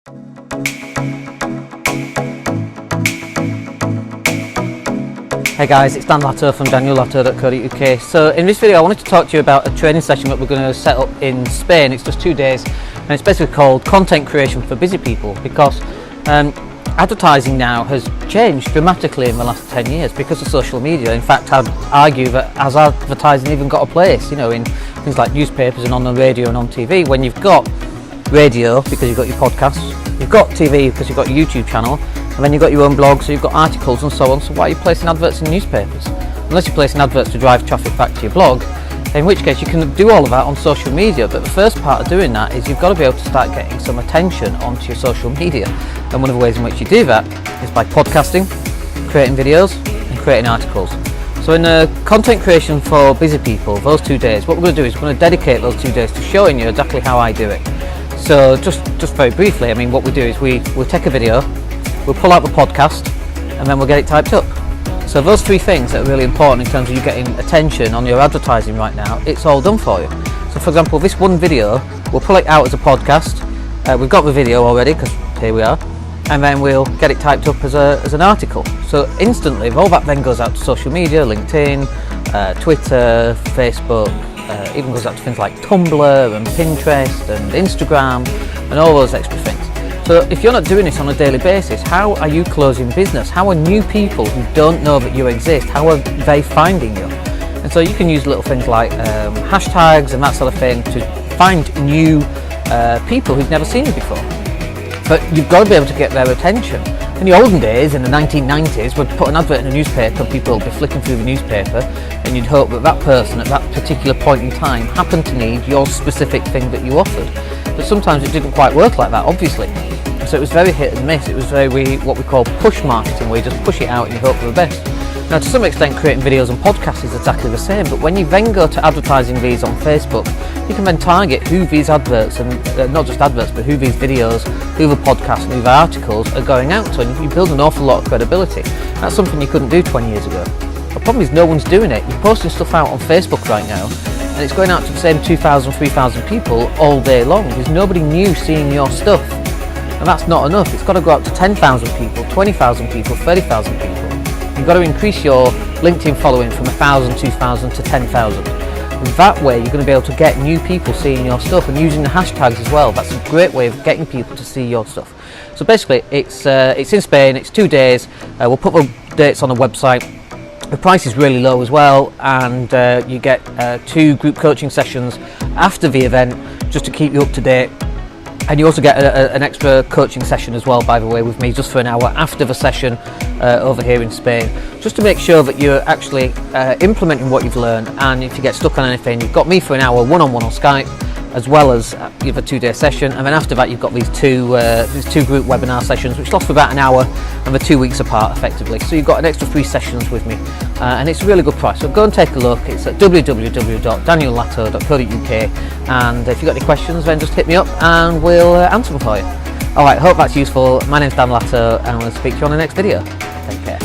Hey guys, it's Dan Latto from latto.co.uk. So in this video I wanted to talk to you about a training session that we're going to set up in Spain. It's just 2 days and it's basically called Content Creation for Busy People, because advertising now has changed dramatically in the last 10 years because of social media. In fact, I'd argue that has advertising even got a place, you know, in things like newspapers and on the radio and on TV. When you've got radio because you've got your podcasts, you've got TV because you've got your YouTube channel, and then you've got your own blog, so you've got articles and so on. So why are you placing adverts in newspapers? Unless you're placing adverts to drive traffic back to your blog, in which case you can do all of that on social media. But the first part of doing that is you've got to be able to start getting some attention onto your social media. And one of the ways in which you do that is by podcasting, creating videos and creating articles. So in content creation for busy people, those 2 days, what we're going to do is we're going to dedicate those 2 days to showing you exactly how I do it. So just very briefly, I mean, what we do is we'll take a video, we'll pull out the podcast, and then we'll get it typed up. So those 3 things that are really important in terms of you getting attention on your advertising right now, it's all done for you. So for example, this one video, we'll pull it out as a podcast. We've got the video already, because here we are, and then we'll get it typed up as an article. So instantly, all that then goes out to social media, LinkedIn, Twitter, Facebook, even goes out to things like Tumblr and Pinterest and Instagram and all those extra things. So if you're not doing this on a daily basis, how are you closing business? How are new people who don't know that you exist, how are they finding you? And so you can use little things like hashtags and that sort of thing to find new people who've never seen you before. But you've got to be able to get their attention. In the olden days, in the 1990s, we'd put an advert in a newspaper and people would be flicking through the newspaper, and you'd hope that that person at that particular point in time happened to need your specific thing that you offered. But sometimes it didn't quite work like that, obviously. So it was very hit and miss. It was very what we call push marketing, where you just push it out and you hope for the best. Now, to some extent, creating videos and podcasts is exactly the same, but when you then go to advertising these on Facebook, you can then target who these adverts, and not just adverts, but who these videos, who the podcasts and who the articles are going out to, and you build an awful lot of credibility. That's something you couldn't do 20 years ago. The problem is no one's doing it. You're posting stuff out on Facebook right now, and it's going out to the same 2,000, 3,000 people all day long. There's nobody new seeing your stuff. And that's not enough. It's got to go out to 10,000 people, 20,000 people, 30,000 people. You've got to increase your LinkedIn following from 1,000, 2,000 to 10,000. And that way you're going to be able to get new people seeing your stuff, and using the hashtags as well. That's a great way of getting people to see your stuff. So basically it's in Spain, it's 2 days. We'll put the dates on the website. The price is really low as well, and you get 2 group coaching sessions after the event just to keep you up to date. And you also get an extra coaching session as well, by the way, with me just for an hour after the session over here in Spain, just to make sure that you're actually implementing what you've learned. And if you get stuck on anything, you've got me for an hour one-on-one on Skype, as well as you have a 2-day session. And then after that, you've got these two group webinar sessions, which last for about an hour and they're 2 weeks apart effectively. So you've got an extra 3 sessions with me, and it's a really good price. So go and take a look. It's at www.latto.co.uk, and if you've got any questions, then just hit me up and we'll answer them for you. Alright, hope that's useful. My name's Dan Latto, and I'll speak to you on the next video. Take care.